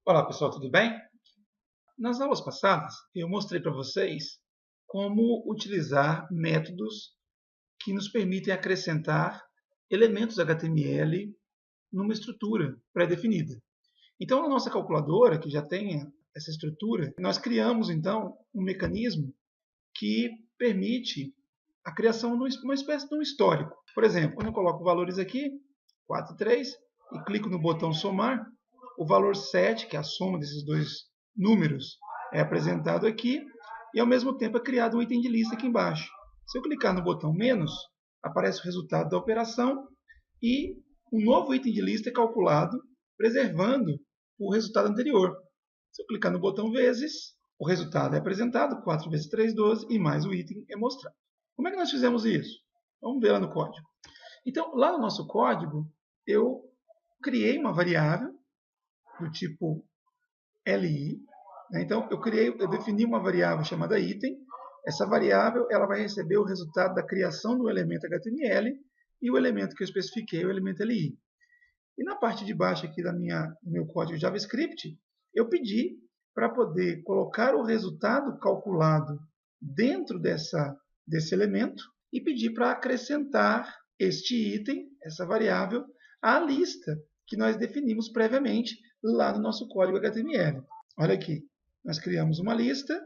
Olá pessoal, tudo bem? Nas aulas passadas eu mostrei para vocês como utilizar métodos que nos permitem acrescentar elementos HTML numa estrutura pré-definida. Então, na nossa calculadora, que já tem essa estrutura, nós criamos então um mecanismo que permite a criação de uma espécie de um histórico. Por exemplo, quando eu coloco valores aqui, 4 e 3, e clico no botão somar, o valor 7, que é a soma desses dois números, é apresentado aqui, e ao mesmo tempo é criado um item de lista aqui embaixo. Se eu clicar no botão menos, aparece o resultado da operação e um novo item de lista é calculado, preservando o resultado anterior. Se eu clicar no botão vezes, o resultado é apresentado, 4 vezes 3, 12, e mais o item é mostrado. Como é que nós fizemos isso? Vamos ver lá no código. Então, lá no nosso código, eu criei uma variável do tipo li. Então, eu defini uma variável chamada item. Essa variável ela vai receber o resultado da criação do elemento HTML e o elemento que eu especifiquei é o elemento li. E na parte de baixo aqui do meu código JavaScript, eu pedi para poder colocar o resultado calculado dentro desse elemento e pedir para acrescentar este item, essa variável, à lista que nós definimos previamente lá no nosso código HTML. Olha aqui, nós criamos uma lista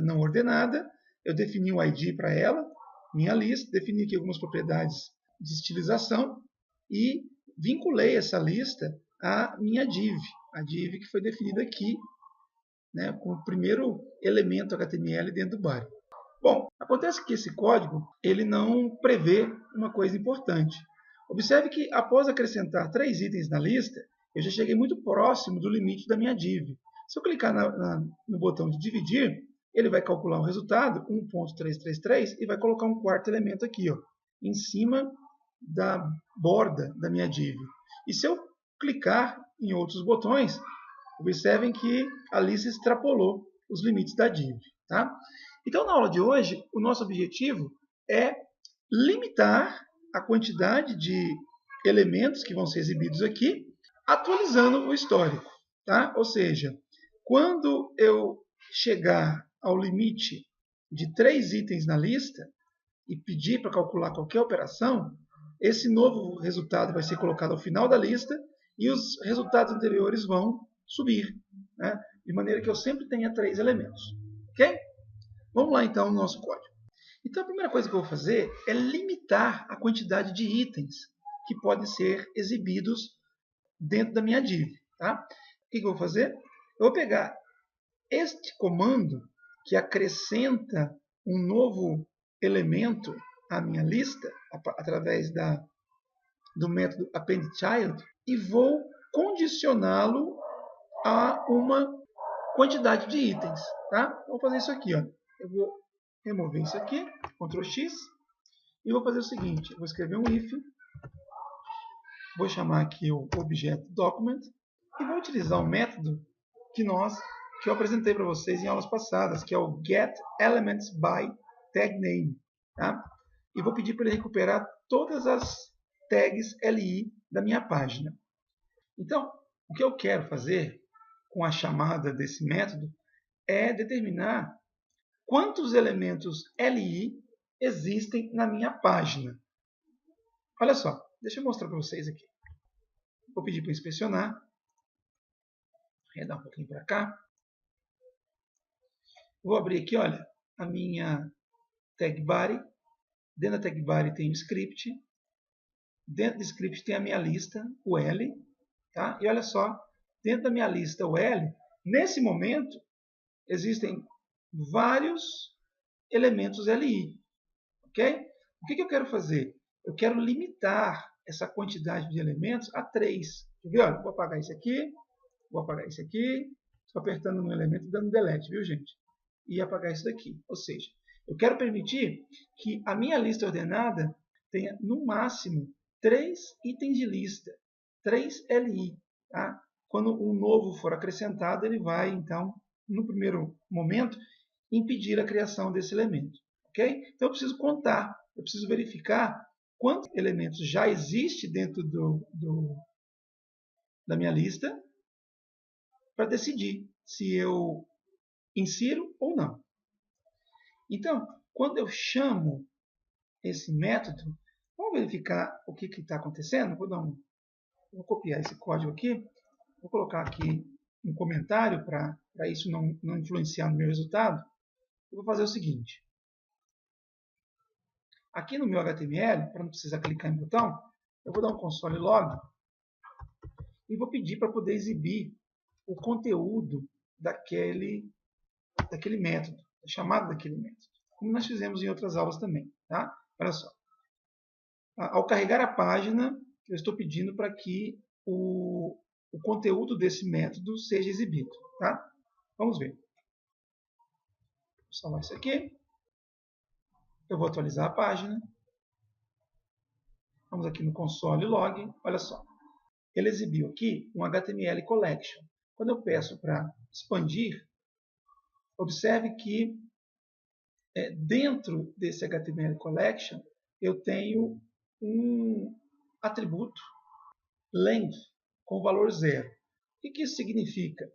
não ordenada, eu defini um ID para ela, minha lista, defini aqui algumas propriedades de estilização e vinculei essa lista à minha div, a div que foi definida aqui, né, com o primeiro elemento HTML dentro do body. Bom, acontece que esse código ele não prevê uma coisa importante. Observe que após acrescentar 3 itens na lista, eu já cheguei muito próximo do limite da minha div. Se eu clicar no botão de dividir, ele vai calcular o resultado, 1.333, e vai colocar um quarto elemento aqui, ó, em cima da borda da minha div. E se eu clicar em outros botões, observem que ali se extrapolou os limites da div. Tá? Então, na aula de hoje, o nosso objetivo é limitar a quantidade de elementos que vão ser exibidos aqui, atualizando o histórico. Tá? Ou seja, quando eu chegar ao limite de 3 itens na lista e pedir para calcular qualquer operação, esse novo resultado vai ser colocado ao final da lista e os resultados anteriores vão subir, né? De maneira que eu sempre tenha 3 elementos. Ok? Vamos lá então no nosso código. Então a primeira coisa que eu vou fazer é limitar a quantidade de itens que podem ser exibidos dentro da minha div. Tá? O que eu vou fazer? Eu vou pegar este comando que acrescenta um novo elemento à minha lista através do método appendChild e vou condicioná-lo a uma quantidade de itens. Tá? Vamos fazer isso aqui. Ó. Eu vou remover isso aqui, Ctrl X, e vou fazer o seguinte, eu vou escrever um if, vou chamar aqui o objeto document, e vou utilizar um método que eu apresentei para vocês em aulas passadas, que é o getElementsByTagName. Tá? E vou pedir para ele recuperar todas as tags li da minha página. Então, o que eu quero fazer com a chamada desse método é determinar quantos elementos li existem na minha página. Olha só, deixa eu mostrar para vocês aqui. Vou pedir para inspecionar. Arredar um pouquinho para cá. Vou abrir aqui, olha, a minha tag body. Dentro da tag body tem o script. Dentro do script tem a minha lista, o L. Tá? E olha só, dentro da minha lista, o L, nesse momento, existem vários elementos li. Ok? O que eu quero fazer? Eu quero limitar essa quantidade de elementos a 3. Quer ver? Olha, vou apagar isso aqui, vou apagar isso aqui. Estou apertando no elemento e dando delete, viu, gente? E apagar isso daqui. Ou seja, eu quero permitir que a minha lista ordenada tenha, no máximo, 3 itens de lista. 3 li. Tá? Quando um novo for acrescentado, ele vai, então, no primeiro momento, impedir a criação desse elemento. Okay? Então, eu preciso contar, eu preciso verificar quantos elementos já existem dentro da minha lista para decidir se eu insiro ou não. Então, quando eu chamo esse método, vamos verificar o que está acontecendo? Vou copiar esse código aqui, vou colocar aqui um comentário para isso não influenciar no meu resultado. Eu vou fazer o seguinte. Aqui no meu HTML, para não precisar clicar em botão, eu vou dar um console log e vou pedir para poder exibir o conteúdo daquele método, a chamada daquele método, como nós fizemos em outras aulas também. Tá? Olha só. Ao carregar a página, eu estou pedindo para que o conteúdo desse método seja exibido. Tá? Vamos ver. Vou salvar isso aqui. Eu vou atualizar a página. Vamos aqui no console log. Olha só. Ele exibiu aqui um HTML collection. Quando eu peço para expandir, observe que dentro desse HTML collection eu tenho um atributo length com valor 0. O que isso significa?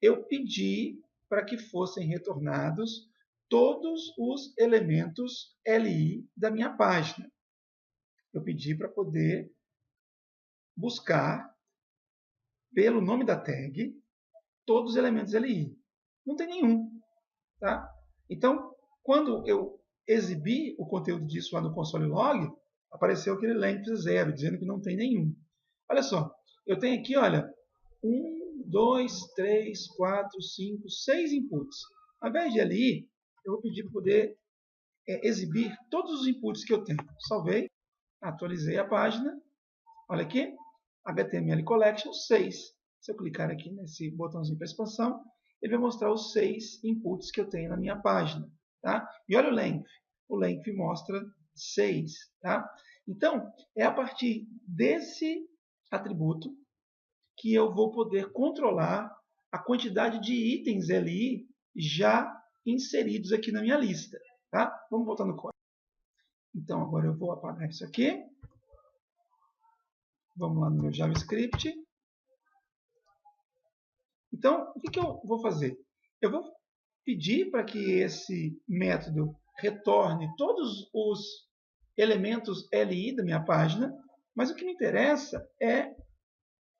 Eu pedi para que fossem retornados todos os elementos LI da minha página. Eu pedi para poder buscar pelo nome da tag todos os elementos LI. Não tem nenhum. Tá? Então, quando eu exibi o conteúdo disso lá no console log, apareceu aquele length 0, dizendo que não tem nenhum. Olha só, eu tenho aqui, olha, 1, 2, 3, 4, 5, 6 inputs. Ao invés de LI, eu vou pedir para poder exibir todos os inputs que eu tenho. Salvei, atualizei a página. Olha aqui, HTML Collection 6. Se eu clicar aqui nesse botãozinho para expansão, ele vai mostrar os 6 inputs que eu tenho na minha página. Tá? E olha o length. O length mostra 6. Tá? Então, é a partir desse atributo que eu vou poder controlar a quantidade de itens LI já inseridos aqui na minha lista. Tá? Vamos voltar no código. Então, agora eu vou apagar isso aqui. Vamos lá no meu JavaScript. Então, o que eu vou fazer? Eu vou pedir para que esse método retorne todos os elementos LI da minha página, mas o que me interessa é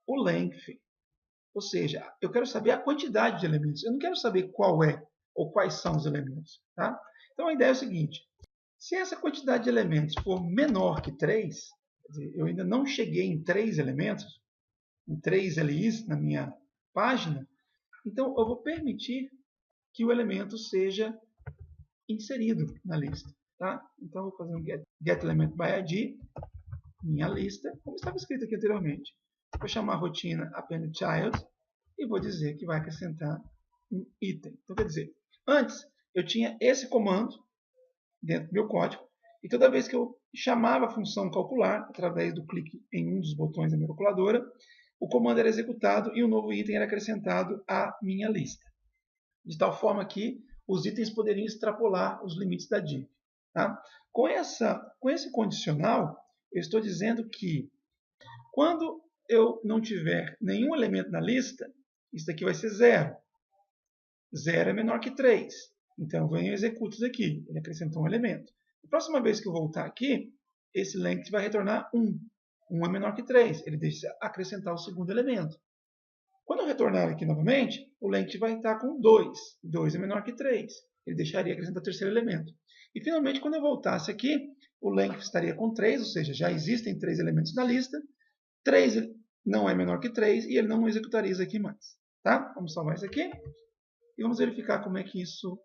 o length. Ou seja, eu quero saber a quantidade de elementos. Eu não quero saber qual é ou quais são os elementos. Tá? Então, a ideia é o seguinte. Se essa quantidade de elementos for menor que 3, quer dizer, eu ainda não cheguei em 3 elementos, em 3 LIs na minha página, então eu vou permitir que o elemento seja inserido na lista. Tá? Então, eu vou fazer um getElementById, minha lista, como estava escrito aqui anteriormente. Vou chamar a rotina appendChild e vou dizer que vai acrescentar um item. Então, quer dizer, antes eu tinha esse comando dentro do meu código e toda vez que eu chamava a função calcular, através do clique em um dos botões da minha calculadora, o comando era executado e um novo item era acrescentado à minha lista. De tal forma que os itens poderiam extrapolar os limites da div. Tá? Com esse condicional, eu estou dizendo que quando eu não tiver nenhum elemento na lista, isso daqui vai ser 0. 0 é menor que 3. Então, eu venho e executo isso aqui. Ele acrescentou um elemento. A próxima vez que eu voltar aqui, esse length vai retornar 1. 1 é menor que 3. Ele deixa acrescentar o segundo elemento. Quando eu retornar aqui novamente, o length vai estar com 2. 2 é menor que 3. Ele deixaria acrescentar o terceiro elemento. E, finalmente, quando eu voltasse aqui, o length estaria com 3, ou seja, já existem 3 elementos na lista. 3 não é menor que 3 e ele não executaria isso aqui mais. Tá? Vamos salvar isso aqui e vamos verificar como é que isso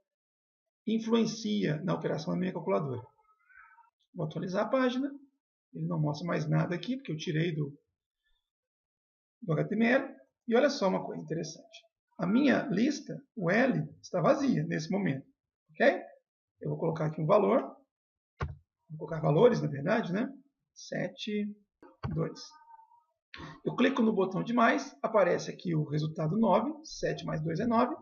influencia na operação da minha calculadora. Vou atualizar a página. Ele não mostra mais nada aqui, porque eu tirei do HTML. E olha só uma coisa interessante. A minha lista, o L, está vazia nesse momento. Ok? Eu vou colocar aqui um valor. Vou colocar valores, na verdade, né? 7, 2. Eu clico no botão de mais, aparece aqui o resultado 9. 7 mais 2 é 9.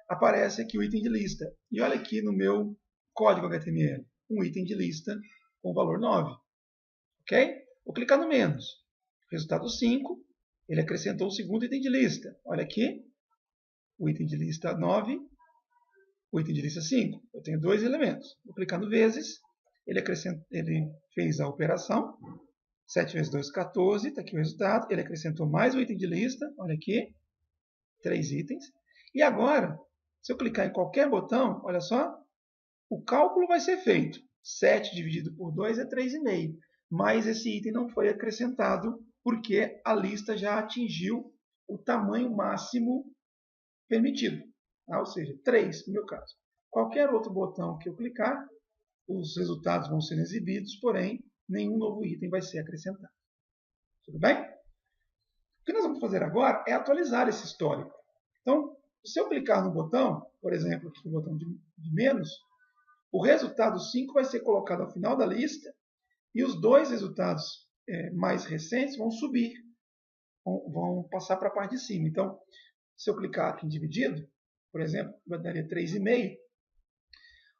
Aparece aqui o item de lista. E olha aqui no meu código HTML. Um item de lista com o valor 9. Ok? Vou clicar no menos. Resultado 5. Ele acrescentou o segundo item de lista. Olha aqui. o item de lista 9, o item de lista 5. Eu tenho dois elementos. Vou clicar no vezes, ele fez a operação. 7 vezes 2, 14, está aqui o resultado. Ele acrescentou mais um item de lista, olha aqui, 3 itens. E agora, se eu clicar em qualquer botão, olha só, o cálculo vai ser feito. 7 dividido por 2 é 3,5. Mas esse item não foi acrescentado porque a lista já atingiu o tamanho máximo permitido. Ou seja, 3 no meu caso. Qualquer outro botão que eu clicar, os resultados vão ser exibidos, porém, nenhum novo item vai ser acrescentado. Tudo bem? O que nós vamos fazer agora é atualizar esse histórico. Então, se eu clicar no botão, por exemplo, aqui no botão de menos, o resultado 5 vai ser colocado ao final da lista e os dois resultados mais recentes vão subir, vão passar para a parte de cima. Então, se eu clicar aqui em dividido, por exemplo, daria 3,5,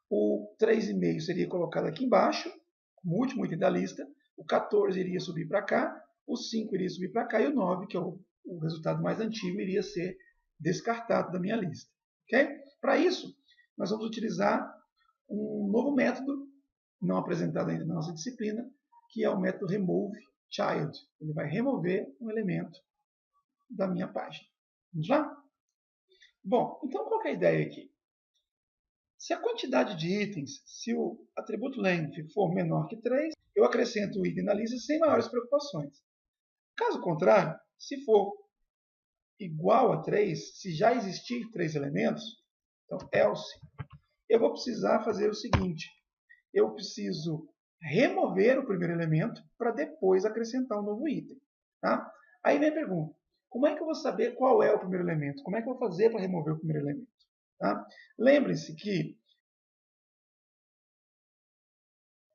o 3,5 seria colocado aqui embaixo, como último item da lista, o 14 iria subir para cá, o 5 iria subir para cá e o 9, que é o resultado mais antigo, iria ser descartado da minha lista. Okay? Para isso, nós vamos utilizar um novo método, não apresentado ainda na nossa disciplina, que é o método removeChild. Ele vai remover um elemento da minha página. Vamos lá? Bom, então qual que é a ideia aqui? Se a quantidade de itens, se o atributo length for menor que 3, eu acrescento o item na lista sem maiores preocupações. Caso contrário, se for igual a 3, se já existir 3 elementos, então else, eu vou precisar fazer o seguinte, eu preciso remover o primeiro elemento para depois acrescentar um novo item. Tá? Aí vem a pergunta, como é que eu vou saber qual é o primeiro elemento? Como é que eu vou fazer para remover o primeiro elemento? Tá? Lembre-se que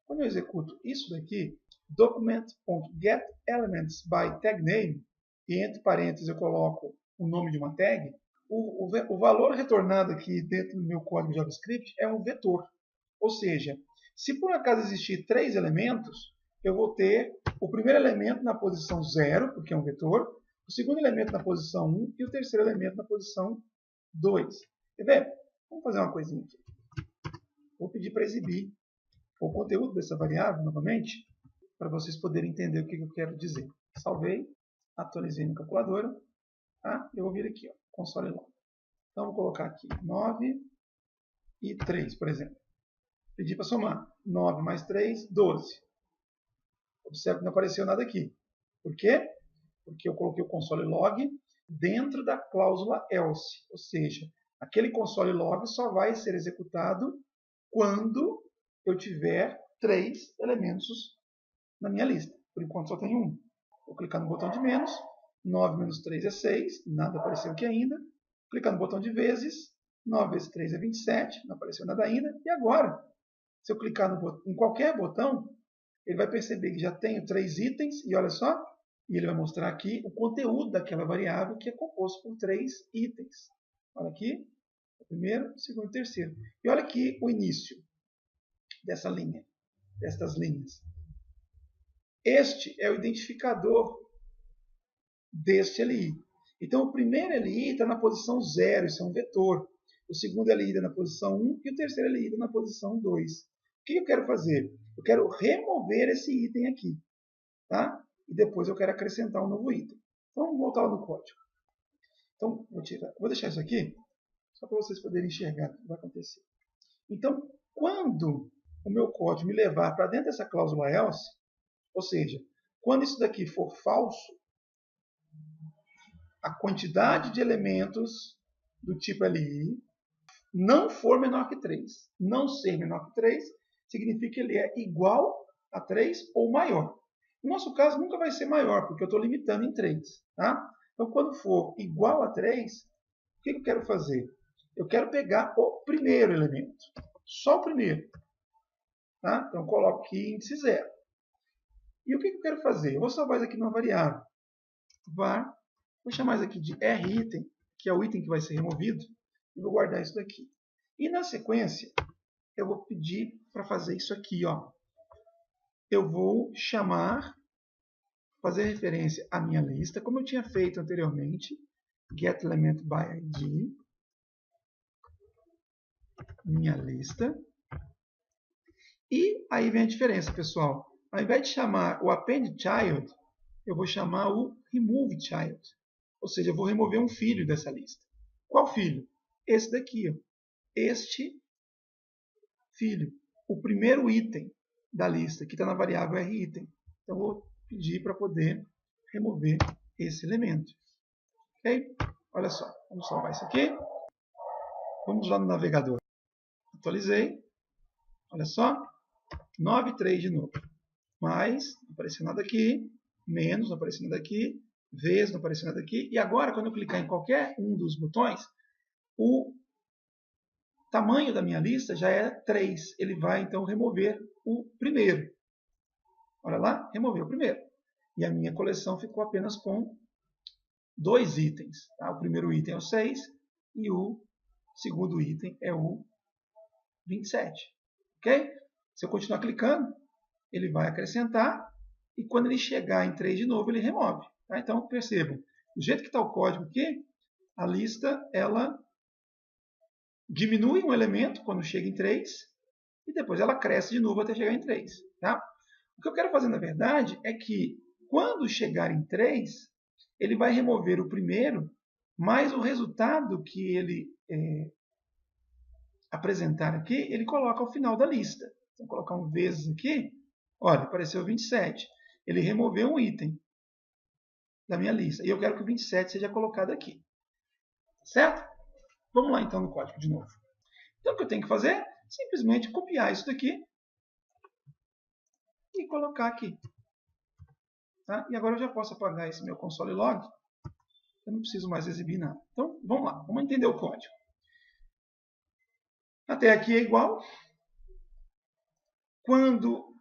quando eu executo isso daqui, document.getElementsByTagName, e entre parênteses eu coloco o nome de uma tag, o valor retornado aqui dentro do meu código JavaScript é um vetor. Ou seja, se por acaso existir 3 elementos, eu vou ter o primeiro elemento na posição 0, porque é um vetor, o segundo elemento na posição 1 e o terceiro elemento na posição 2. Quer ver? Vamos fazer uma coisinha aqui. Vou pedir para exibir o conteúdo dessa variável novamente, para vocês poderem entender o que eu quero dizer. Salvei, atualizei na calculadora, tá? Eu vou vir aqui, ó, console log. Então, vou colocar aqui 9 e 3, por exemplo. Pedi para somar. 9 mais 3, 12. Observe que não apareceu nada aqui. Por quê? Porque eu coloquei o console log dentro da cláusula else. Ou seja, aquele console log só vai ser executado quando eu tiver 3 elementos na minha lista. Por enquanto só tenho um. Vou clicar no botão de menos. 9 menos 3 é 6. Nada apareceu aqui ainda. Clicar no botão de vezes. 9 vezes 3 é 27. Não apareceu nada ainda. E agora, se eu clicar em qualquer botão, ele vai perceber que já tenho 3 itens. E olha só, e ele vai mostrar aqui o conteúdo daquela variável que é composto por 3 itens. Olha aqui. O primeiro, o segundo e o terceiro. E olha aqui o início dessa linha, destas linhas. Este é o identificador deste LI. Então, o primeiro LI está na posição 0, isso é um vetor. O segundo LI está na posição 1 e o terceiro LI está na posição 2. O que eu quero fazer? Eu quero remover esse item aqui. Tá? E depois eu quero acrescentar um novo item. Então, vamos voltar lá no código. Então, vou deixar isso aqui, só para vocês poderem enxergar o que vai acontecer. Então, quando o meu código me levar para dentro dessa cláusula else, ou seja, quando isso daqui for falso, a quantidade de elementos do tipo LI não for menor que 3. Não ser menor que 3 significa que ele é igual a 3 ou maior. No nosso caso, nunca vai ser maior, porque eu estou limitando em 3. Tá? Então, quando for igual a 3, o que eu quero fazer? Eu quero pegar o primeiro elemento. Só o primeiro. Tá? Então, eu coloco aqui índice 0. E o que eu quero fazer? Eu vou salvar isso aqui numa variável. Var, vou chamar isso aqui de RItem, que é o item que vai ser removido, e vou guardar isso daqui. E na sequência, eu vou pedir para fazer isso aqui. Ó. Eu vou chamar, fazer referência à minha lista, como eu tinha feito anteriormente, getElementById. minha lista. E aí vem a diferença, pessoal. Ao invés de chamar o append child, eu vou chamar o remove child. Ou seja, eu vou remover um filho dessa lista. Qual filho? Esse daqui. Ó. Este filho. O primeiro item da lista, que está na variável RItem. Então, eu vou pedir para poder remover esse elemento. Ok? Olha só. Vamos salvar isso aqui. Vamos lá no navegador. Atualizei. Olha só. 9,3 de novo. Mais, não apareceu nada aqui. Menos, não apareceu nada aqui. Vezes, não apareceu nada aqui. E agora, quando eu clicar em qualquer um dos botões, o tamanho da minha lista já é 3. Ele vai, então, remover o primeiro. Olha lá, removeu o primeiro. E a minha coleção ficou apenas com 2 itens. Tá? O primeiro item é o 6 e o segundo item é o 27. Ok? Se eu continuar clicando, ele vai acrescentar e quando ele chegar em 3 de novo, ele remove. Tá? Então, percebam, do jeito que está o código aqui, a lista ela diminui um elemento quando chega em 3 e depois ela cresce de novo até chegar em 3. Tá? O que eu quero fazer, na verdade, é que quando chegar em 3, ele vai remover o primeiro, mas o resultado que ele apresentar aqui, ele coloca ao final da lista. Então, vou colocar um vezes aqui. Olha, apareceu 27. Ele removeu um item da minha lista. E eu quero que o 27 seja colocado aqui. Certo? Vamos lá, então, no código de novo. Então, o que eu tenho que fazer? Simplesmente copiar isso daqui e colocar aqui. Tá? E agora eu já posso apagar esse meu console log. Eu não preciso mais exibir nada. Então, vamos lá. Vamos entender o código. Até aqui é igual. Quando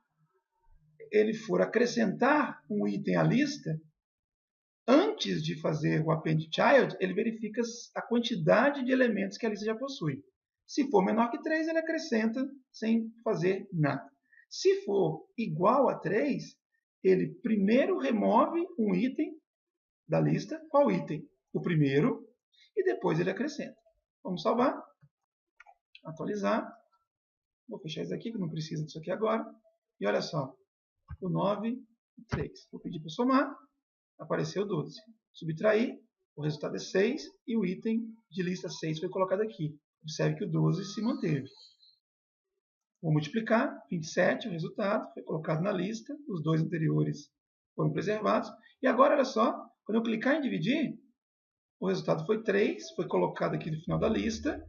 ele for acrescentar um item à lista, antes de fazer o append child, ele verifica a quantidade de elementos que a lista já possui. Se for menor que 3, ele acrescenta sem fazer nada. Se for igual a 3, ele primeiro remove um item da lista. Qual item? O primeiro. E depois ele acrescenta. Vamos salvar. Atualizar. Vou fechar isso aqui, que não precisa disso aqui agora. E olha só. O 9 e 3. Vou pedir para somar. Apareceu 12. Subtrair. O resultado é 6. E o item de lista 6 foi colocado aqui. Observe que o 12 se manteve. Vou multiplicar. 27, o resultado, foi colocado na lista. Os dois anteriores foram preservados. E agora, olha só, quando eu clicar em dividir, o resultado foi 3, foi colocado aqui no final da lista.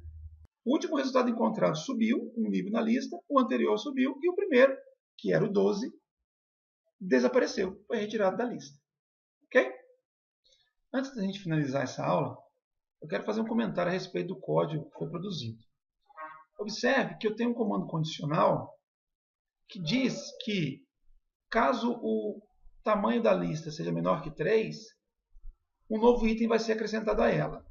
O último resultado encontrado subiu um nível na lista, o anterior subiu e o primeiro, que era o 12, desapareceu, foi retirado da lista. Ok? Antes da gente finalizar essa aula, eu quero fazer um comentário a respeito do código que foi produzido. Observe que eu tenho um comando condicional que diz que, caso o tamanho da lista seja menor que 3, um novo item vai ser acrescentado a ela.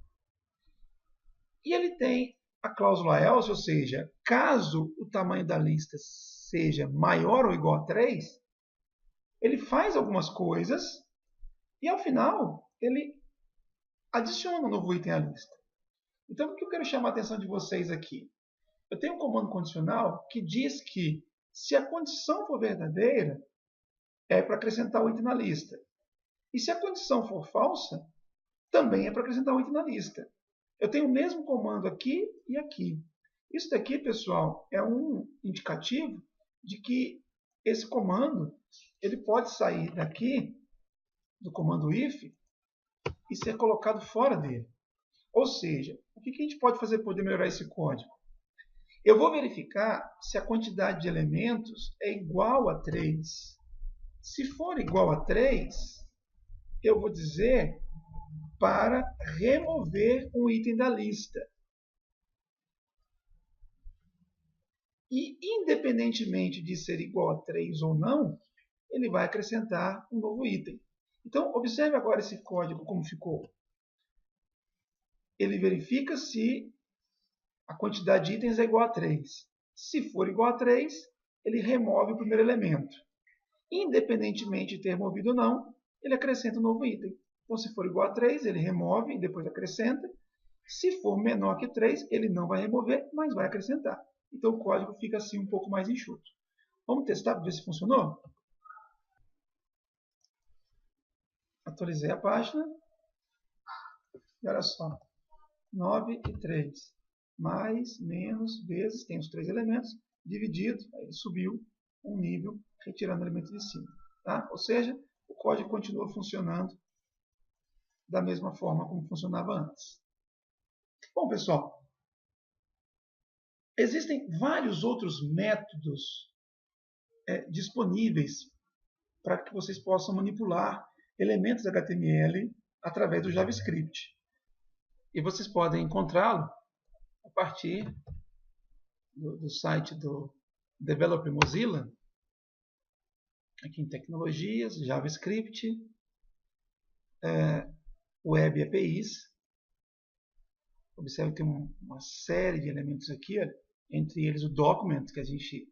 E ele tem a cláusula else, ou seja, caso o tamanho da lista seja maior ou igual a 3, ele faz algumas coisas e, ao final, ele adiciona um novo item à lista. Então, o que eu quero chamar a atenção de vocês aqui? Eu tenho um comando condicional que diz que, se a condição for verdadeira, é para acrescentar o item na lista. E se a condição for falsa, também é para acrescentar o item na lista. Eu tenho o mesmo comando aqui e aqui. Isso daqui, pessoal, é um indicativo de que esse comando ele pode sair daqui, do comando if, e ser colocado fora dele. Ou seja, o que a gente pode fazer para poder melhorar esse código? Eu vou verificar se a quantidade de elementos é igual a 3. Se for igual a 3, eu vou dizer para remover um item da lista. E, independentemente de ser igual a 3 ou não, ele vai acrescentar um novo item. Então, observe agora esse código como ficou. Ele verifica se a quantidade de itens é igual a 3. Se for igual a 3, ele remove o primeiro elemento. Independentemente de ter removido ou não, ele acrescenta um novo item. Então, se for igual a 3, ele remove e depois acrescenta. Se for menor que 3, ele não vai remover, mas vai acrescentar. Então o código fica assim um pouco mais enxuto. Vamos testar para ver se funcionou? Atualizei a página. E olha só. 9 e 3. Mais, menos, vezes, tem os 3 elementos, dividido, aí ele subiu um nível, retirando o elemento de cima. Tá? Ou seja, o código continua funcionando da mesma forma como funcionava antes. Bom, pessoal, existem vários outros métodos disponíveis para que vocês possam manipular elementos HTML através do JavaScript. E vocês podem encontrá-lo a partir do site do Developer Mozilla, aqui em Tecnologias, JavaScript, Web APIs. Observe que tem uma série de elementos aqui, entre eles o document, que a gente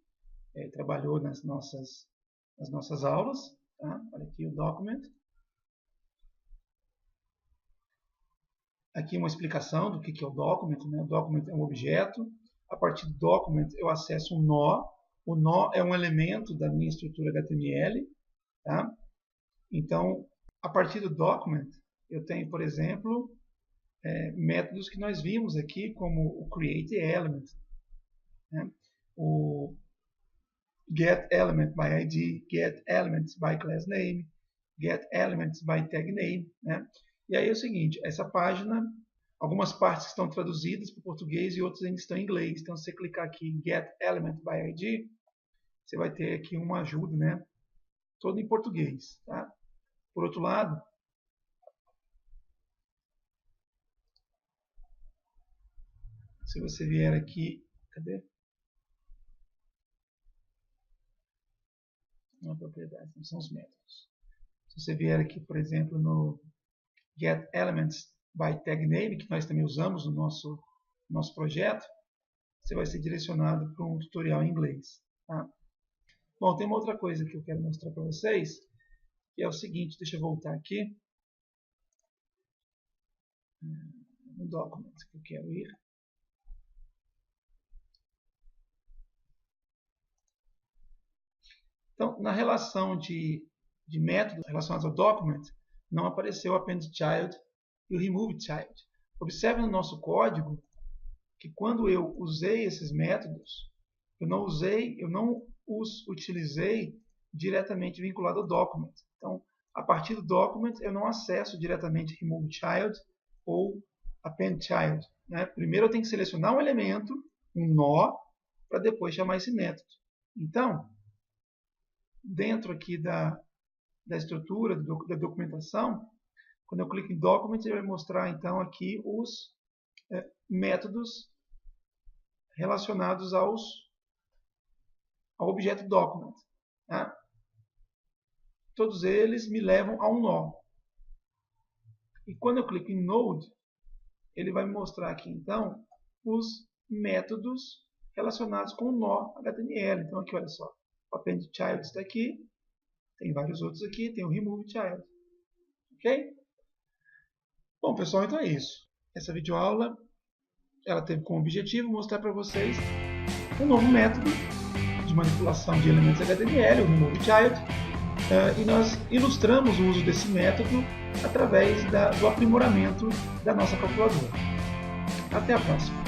trabalhou nas nossas aulas. Tá? Olha aqui o document. Aqui uma explicação do que é o document. Né? O document é um objeto. A partir do document eu acesso um nó. O nó é um elemento da minha estrutura HTML. Tá? Então, a partir do document, eu tenho, por exemplo, métodos que nós vimos aqui, como o createElement, né? O getElement by ID, getElements by class name, getElements by tag name. Né? E aí é o seguinte, essa página, algumas partes estão traduzidas para o português e outras ainda estão em inglês. Então, se você clicar aqui em getElement by ID, você vai ter aqui uma ajuda, né? Toda em português. Tá? Por outro lado, se você vier aqui, cadê? Não é propriedade, não são os métodos. Se você vier aqui, por exemplo, no getElements by tag name, que nós também usamos no nosso projeto, você vai ser direcionado para um tutorial em inglês. Tá? Bom, tem uma outra coisa que eu quero mostrar para vocês, que é o seguinte, deixa eu voltar aqui no document que eu quero ir. Então, na relação de métodos relacionados ao document, não apareceu o append_child e o remove_child. Observe no nosso código que quando eu usei esses métodos, eu não os utilizei diretamente vinculado ao document. Então, a partir do document, eu não acesso diretamente remove_child ou append_child. Né? Primeiro eu tenho que selecionar um elemento, um nó, para depois chamar esse método. Então, dentro aqui da estrutura, da documentação, quando eu clico em Document, ele vai mostrar então aqui os métodos relacionados ao objeto Document. Tá? Todos eles me levam a um nó. E quando eu clico em Node, ele vai me mostrar aqui então os métodos relacionados com o nó HTML. Então aqui, olha só. O append_child está aqui, tem vários outros aqui, tem o remove_child. Ok? Bom, pessoal, então é isso. Essa videoaula ela teve como objetivo mostrar para vocês um novo método de manipulação de elementos HTML, o remove_child, e nós ilustramos o uso desse método através do aprimoramento da nossa calculadora. Até a próxima!